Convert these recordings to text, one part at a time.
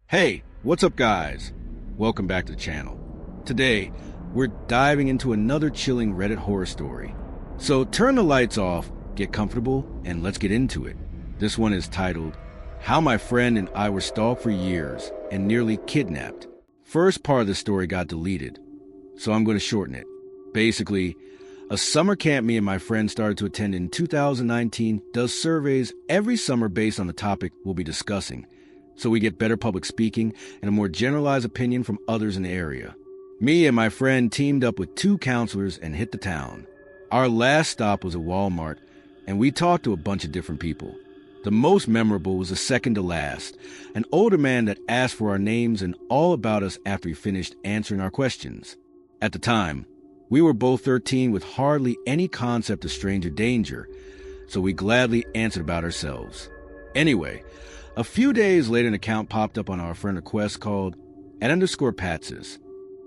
Hey, what's up guys? Welcome back to the channel. Today, we're diving into another chilling Reddit horror story. So turn the lights off, get comfortable, and let's get into it. This one is titled, How My Friend and I Were Stalked for Years and Nearly Kidnapped. First part of the story got deleted, so I'm going to shorten it. Basically, a summer camp me and my friend started to attend in 2019 does surveys every summer based on the topic we'll be discussing, so we get better public speaking and a more generalized opinion from others in the area. Me and my friend teamed up with 2 counselors and hit the town. Our last stop was a Walmart, and we talked to a bunch of different people. The most memorable was the second to last, an older man that asked for our names and all about us after he finished answering our questions. At the time, we were both 13 with hardly any concept of stranger danger, so we gladly answered about ourselves. Anyway, a few days later, an account popped up on our friend request called @_Patsis.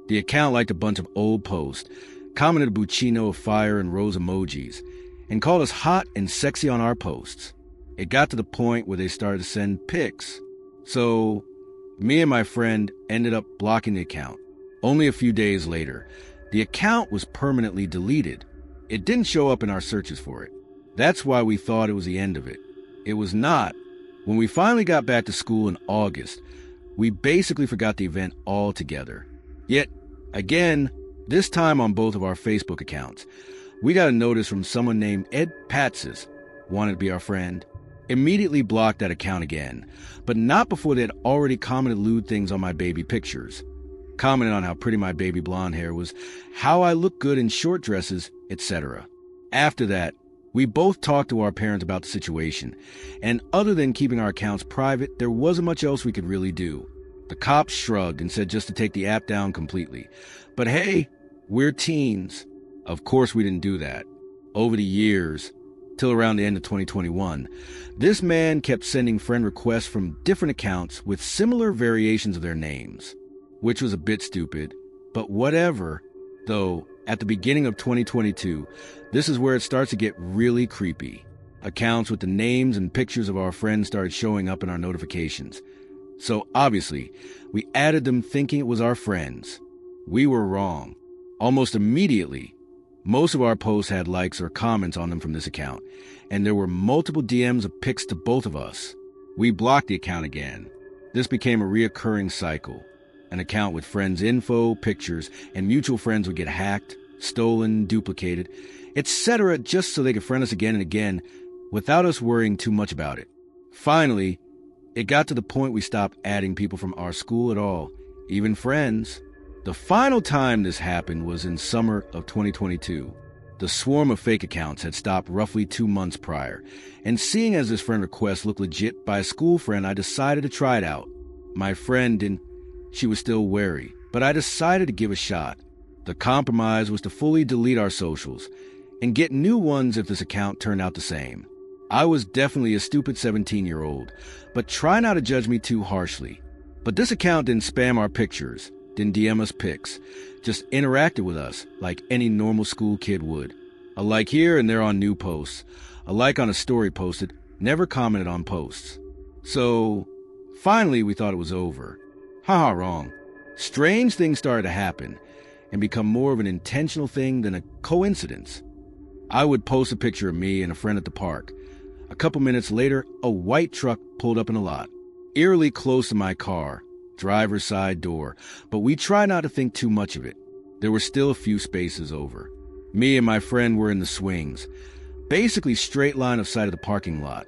The account liked a bunch of old posts, commented a buccino of fire and rose emojis, and called us hot and sexy on our posts. It got to the point where they started to send pics. So, me and my friend ended up blocking the account. Only a few days later, the account was permanently deleted. It didn't show up in our searches for it. That's why we thought it was the end of it. It was not. When we finally got back to school in August, we basically forgot the event altogether. Yet, again, this time on both of our Facebook accounts, we got a notice from someone named Ed Patsis, wanted to be our friend. Immediately blocked that account again, but not before they had already commented lewd things on my baby pictures. Commented on how pretty my baby blonde hair was, how I look good in short dresses, etc. After that, we both talked to our parents about the situation, and other than keeping our accounts private, there wasn't much else we could really do. The cops shrugged and said just to take the app down completely. But hey, we're teens. Of course we didn't do that. Over the years, till around the end of 2021, this man kept sending friend requests from different accounts with similar variations of their names, which was a bit stupid, but whatever. Though, at the beginning of 2022, this is where it starts to get really creepy. Accounts with the names and pictures of our friends started showing up in our notifications. So obviously, we added them thinking it was our friends. We were wrong. Almost immediately, most of our posts had likes or comments on them from this account, and there were multiple DMs of pics to both of us. We blocked the account again. This became a reoccurring cycle. An account with friends' info, pictures, and mutual friends would get hacked, stolen, duplicated, etc. just so they could friend us again and again without us worrying too much about it. Finally, it got to the point we stopped adding people from our school at all, even friends. The final time this happened was in summer of 2022. The swarm of fake accounts had stopped roughly 2 months prior, and seeing as this friend request looked legit by a school friend, I decided to try it out. My friend didn't. She was still wary, but I decided to give a shot. The compromise was to fully delete our socials and get new ones if this account turned out the same. I was definitely a stupid 17-year-old, but try not to judge me too harshly. But this account didn't spam our pictures, didn't DM us pics, just interacted with us like any normal school kid would. A like here and there on new posts, a like on a story posted, never commented on posts. So, finally we thought it was over. Haha, wrong. Strange things started to happen and become more of an intentional thing than a coincidence. I would post a picture of me and a friend at the park. A couple minutes later, a white truck pulled up in a lot, eerily close to my car, driver's side door, but we tried not to think too much of it. There were still a few spaces over. Me and my friend were in the swings, basically straight line of sight of the parking lot.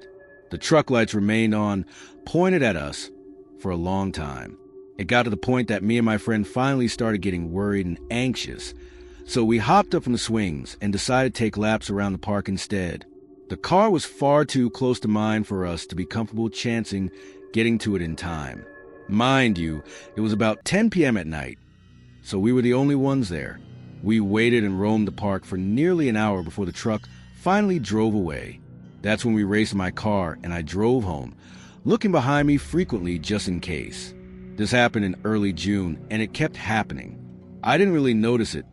The truck lights remained on, pointed at us, for a long time. It got to the point that me and my friend finally started getting worried and anxious, so we hopped up from the swings and decided to take laps around the park instead. The car was far too close to mine for us to be comfortable chancing getting to it in time. Mind you, it was about 10 p.m. at night, so we were the only ones there. We waited and roamed the park for nearly an hour before the truck finally drove away. That's when we raced my car and I drove home, looking behind me frequently just in case. This happened in early June, and it kept happening. I didn't really notice it,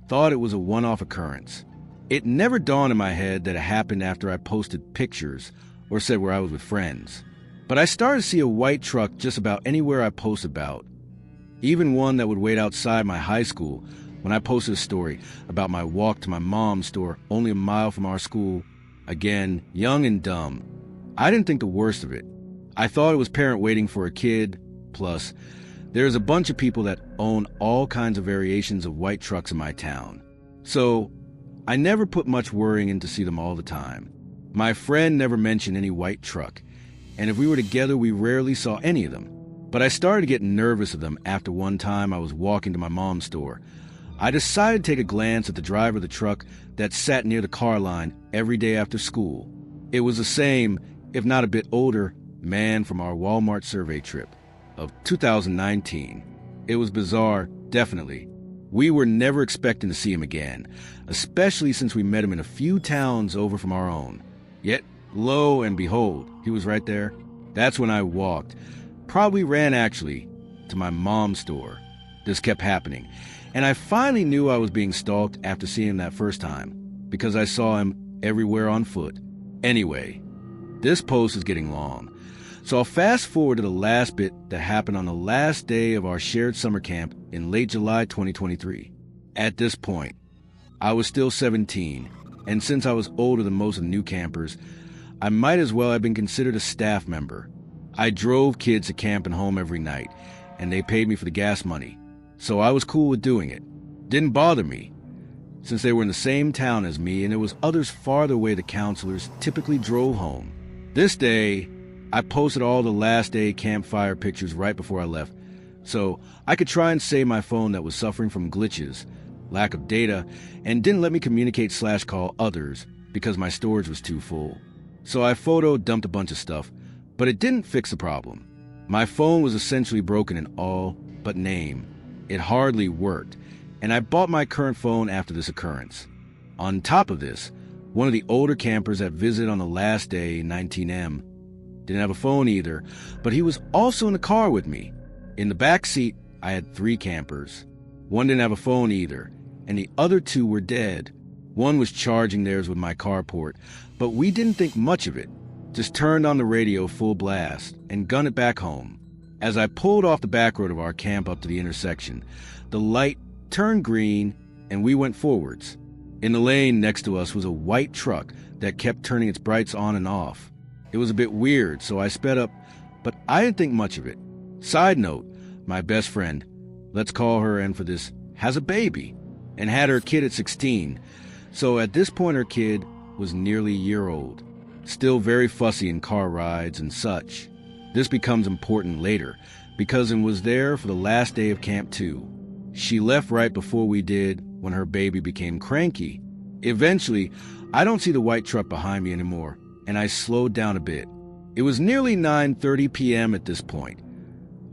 thought it was a one-off occurrence. It never dawned in my head that it happened after I posted pictures or said where I was with friends. But I started to see a white truck just about anywhere I post about. Even one that would wait outside my high school when I posted a story about my walk to my mom's store only a mile from our school. Again, young and dumb. I didn't think the worst of it. I thought it was parent waiting for a kid. Plus, there's a bunch of people that own all kinds of variations of white trucks in my town. So, I never put much worrying in to see them all the time. My friend never mentioned any white truck, and if we were together, we rarely saw any of them. But I started to get nervous of them after one time I was walking to my mom's store. I decided to take a glance at the driver of the truck that sat near the car line every day after school. It was the same, if not a bit older, man from our Walmart survey trip of 2019. It was bizarre, definitely. We were never expecting to see him again, especially since we met him in a few towns over from our own. Yet, lo and behold, he was right there. That's when I walked, probably ran actually, to my mom's store. This kept happening, and I finally knew I was being stalked after seeing him that first time, because I saw him everywhere on foot. Anyway, this post is getting long, so I'll fast forward to the last bit that happened on the last day of our shared summer camp in late July 2023. At this point, I was still 17, and since I was older than most of the new campers, I might as well have been considered a staff member. I drove kids to camp and home every night, and they paid me for the gas money, so I was cool with doing it. Didn't bother me, since they were in the same town as me and there was others farther away the counselors typically drove home. This day, I posted all the last day campfire pictures right before I left, so I could try and save my phone that was suffering from glitches, lack of data, and didn't let me communicate/call others because my storage was too full. So I photo dumped a bunch of stuff, but it didn't fix the problem. My phone was essentially broken in all but name. It hardly worked, and I bought my current phone after this occurrence. On top of this, one of the older campers that visited on the last day, 19M, didn't have a phone either, but he was also in the car with me. In the back seat, I had 3 campers. One didn't have a phone either, and the other 2 were dead. One was charging theirs with my carport, but we didn't think much of it. Just turned on the radio full blast and gunned it back home. As I pulled off the back road of our camp up to the intersection, the light turned green and we went forwards. In the lane next to us was a white truck that kept turning its brights on and off. It was a bit weird, so I sped up, but I didn't think much of it. Side note, my best friend, let's call her N for this, has a baby and had her kid at 16. So at this point her kid was nearly a year old. Still very fussy in car rides and such. This becomes important later, because it was there for the last day of Camp 2. She left right before we did when her baby became cranky. Eventually, I don't see the white truck behind me anymore, and I slowed down a bit. It was nearly 9:30 p.m. at this point,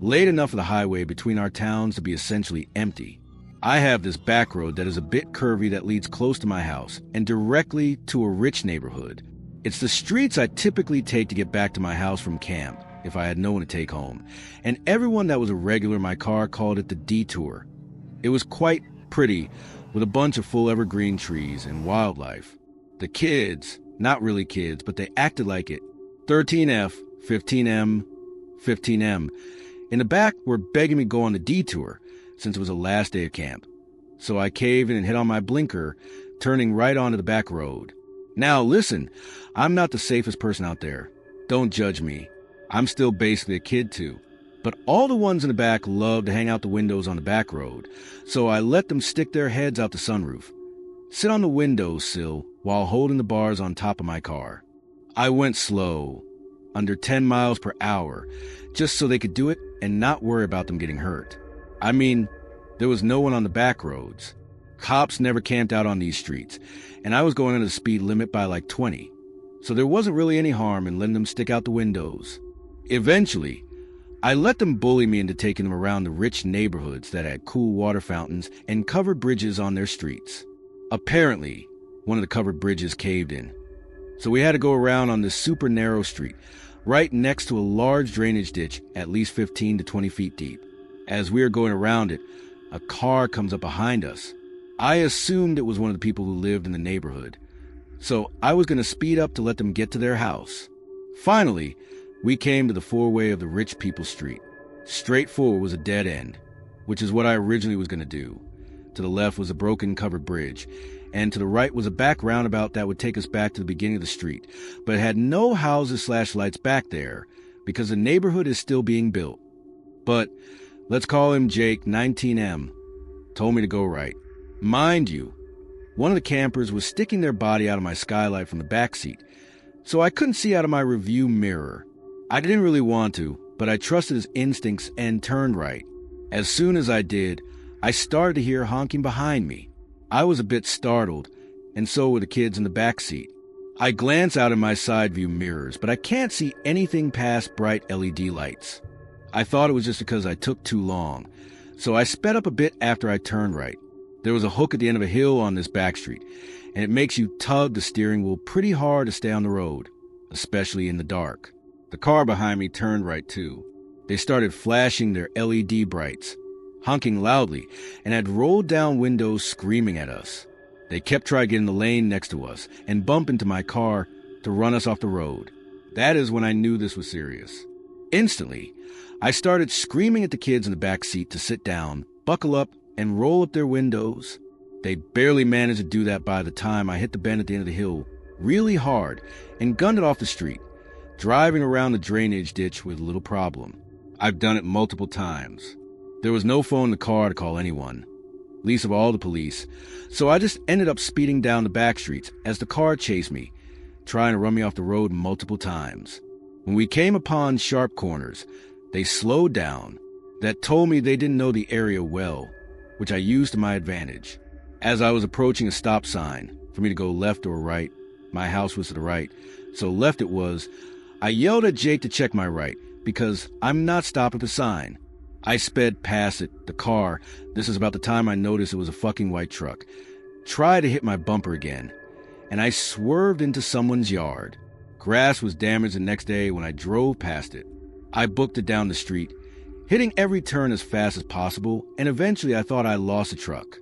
late enough for the highway between our towns to be essentially empty. I have this back road that is a bit curvy that leads close to my house and directly to a rich neighborhood. It's the streets I typically take to get back to my house from camp if I had no one to take home, and everyone that was a regular in my car called it the detour. It was quite pretty, with a bunch of full evergreen trees and wildlife. The kids, not really kids, but they acted like it. 13F, 15M, 15M. In the back were begging me to go on the detour, since it was the last day of camp. So I caved in and hit on my blinker, turning right onto the back road. Now listen, I'm not the safest person out there. Don't judge me. I'm still basically a kid too. But all the ones in the back love to hang out the windows on the back road, so I let them stick their heads out the sunroof, sit on the windowsill while holding the bars on top of my car. I went slow, under 10 miles per hour, just so they could do it and not worry about them getting hurt. I mean, there was no one on the back roads. Cops never camped out on these streets, and I was going under the speed limit by like 20, so there wasn't really any harm in letting them stick out the windows. Eventually, I let them bully me into taking them around the rich neighborhoods that had cool water fountains and covered bridges on their streets. Apparently, one of the covered bridges caved in, so we had to go around on this super narrow street, right next to a large drainage ditch at least 15 to 20 feet deep. As we are going around it, a car comes up behind us. I assumed it was one of the people who lived in the neighborhood, so I was going to speed up to let them get to their house. Finally, We came to the four-way of the rich people's street. Straight forward was a dead end, which is what I originally was going to do. To the left was a broken covered bridge, and to the right was a back roundabout that would take us back to the beginning of the street, but it had no houses/lights back there because the neighborhood is still being built. But let's call him Jake, 19M, told me to go right. Mind you, one of the campers was sticking their body out of my skylight from the back seat, so I couldn't see out of my review mirror. I didn't really want to, but I trusted his instincts and turned right. As soon as I did, I started to hear honking behind me. I was a bit startled, and so were the kids in the back seat. I glance out in my side view mirrors, but I can't see anything past bright LED lights. I thought it was just because I took too long, so I sped up a bit after I turned right. There was a hook at the end of a hill on this back street, and it makes you tug the steering wheel pretty hard to stay on the road, especially in the dark. The car behind me turned right too. They started flashing their LED brights, honking loudly, and had rolled down windows screaming at us. They kept trying to get in the lane next to us and bump into my car to run us off the road. That is when I knew this was serious. Instantly, I started screaming at the kids in the back seat to sit down, buckle up, and roll up their windows. They barely managed to do that by the time I hit the bend at the end of the hill really hard and gunned it off the street, driving around the drainage ditch with little problem. I've done it multiple times. There was no phone in the car to call anyone, least of all the police, so I just ended up speeding down the back streets as the car chased me, trying to run me off the road multiple times. When we came upon sharp corners, they slowed down. That told me they didn't know the area well, which I used to my advantage. As I was approaching a stop sign for me to go left or right, my house was to the right, so left it was, I yelled at Jake to check my right, because I'm not stopping at the sign. I sped past it, the car. This is about the time I noticed it was a fucking white truck. Tried to hit my bumper again, and I swerved into someone's yard. Grass was damaged the next day when I drove past it. I booked it down the street, hitting every turn as fast as possible, and eventually I thought I lost the truck.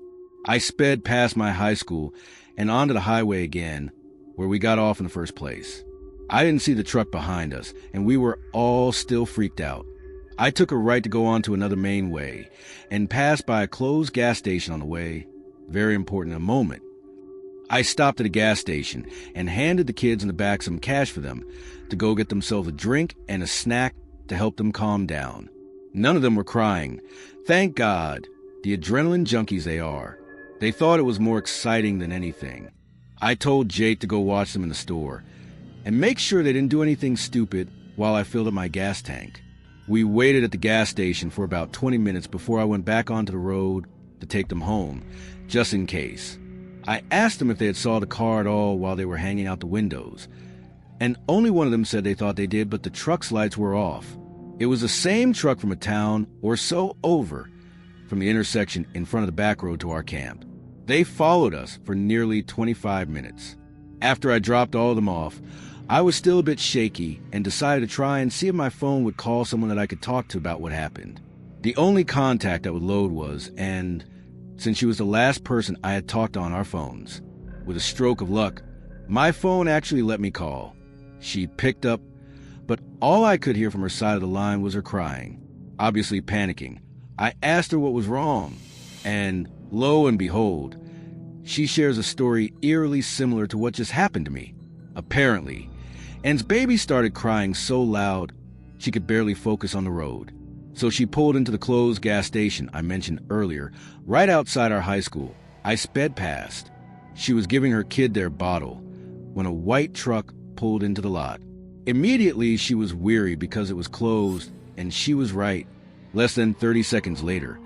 I sped past my high school and onto the highway again, where we got off in the first place. I didn't see the truck behind us, and we were all still freaked out. I took a right to go onto another main way and passed by a closed gas station on the way. Very important in a moment. I stopped at a gas station and handed the kids in the back some cash for them to go get themselves a drink and a snack to help them calm down. None of them were crying. Thank God, the adrenaline junkies they are. They thought it was more exciting than anything. I told Jake to go watch them in the store and make sure they didn't do anything stupid while I filled up my gas tank. We waited at the gas station for about 20 minutes before I went back onto the road to take them home, just in case. I asked them if they had saw the car at all while they were hanging out the windows, and only one of them said they thought they did, but the truck's lights were off. It was the same truck from a town or so over from the intersection in front of the back road to our camp. They followed us for nearly 25 minutes. After I dropped all of them off, I was still a bit shaky and decided to try and see if my phone would call someone that I could talk to about what happened. The only contact that would load was, and since she was the last person I had talked on our phones, with a stroke of luck, my phone actually let me call. She picked up, but all I could hear from her side of the line was her crying, obviously panicking. I asked her what was wrong, and lo and behold, she shares a story eerily similar to what just happened to me. Apparently, Ann's baby started crying so loud she could barely focus on the road. So she pulled into the closed gas station I mentioned earlier, right outside our high school. I sped past. She was giving her kid their bottle when a white truck pulled into the lot. Immediately, she was weary because it was closed, and she was right. Less than 30 seconds later,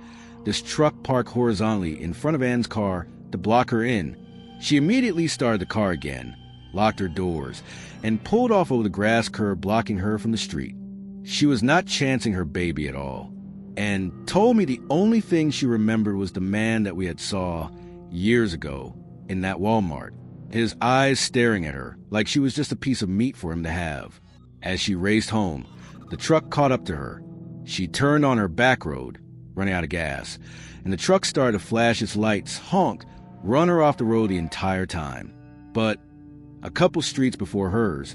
this truck parked horizontally in front of Ann's car to block her in. She immediately started the car again, locked her doors, and pulled off over the grass curb blocking her from the street. She was not chancing her baby at all, and told me the only thing she remembered was the man that we had saw years ago in that Walmart, his eyes staring at her like she was just a piece of meat for him to have. As she raced home, the truck caught up to her. She turned on her back road, running out of gas, and the truck started to flash its lights, honk, run her off the road the entire time. But a couple streets before hers,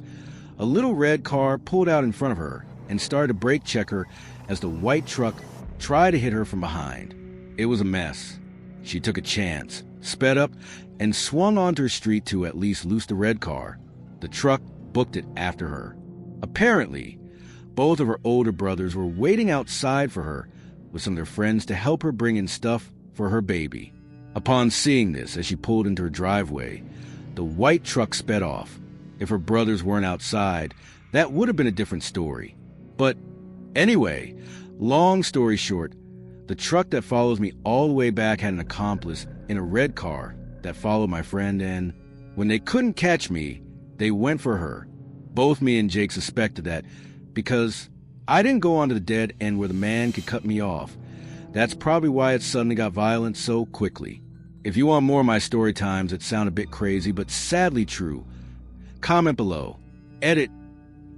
A little red car pulled out in front of her and started to brake check her as the white truck tried to hit her from behind. It was a mess. She took a chance, sped up, and swung onto her street to at least loose the red car. The truck booked it after her. Apparently, both of her older brothers were waiting outside for her with some of their friends to help her bring in stuff for her baby. Upon seeing this, as she pulled into her driveway, the white truck sped off. If her brothers weren't outside, that would have been a different story. But anyway, long story short, the truck that follows me all the way back had an accomplice in a red car that followed my friend, and when they couldn't catch me, they went for her. Both me and Jake suspected that because I didn't go onto the dead end where the man could cut me off. That's probably why it suddenly got violent so quickly. If you want more of my story times that sound a bit crazy but sadly true, comment below. Edit.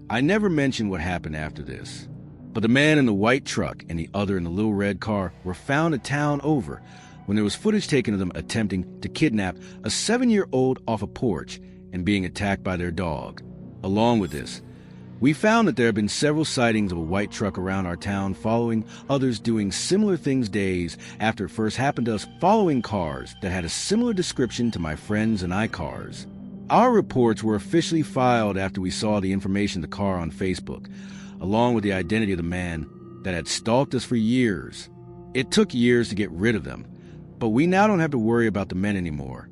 I never mentioned what happened after this. But the man in the white truck and the other in the little red car were found a town over when there was footage taken of them attempting to kidnap a 7-year-old off a porch and being attacked by their dog. Along with this, we found that there have been several sightings of a white truck around our town following others doing similar things days after it first happened to us, following cars that had a similar description to my friends and I cars. Our reports were officially filed after we saw the information of the car on Facebook, along with the identity of the man that had stalked us for years. It took years to get rid of them, but we now don't have to worry about the men anymore.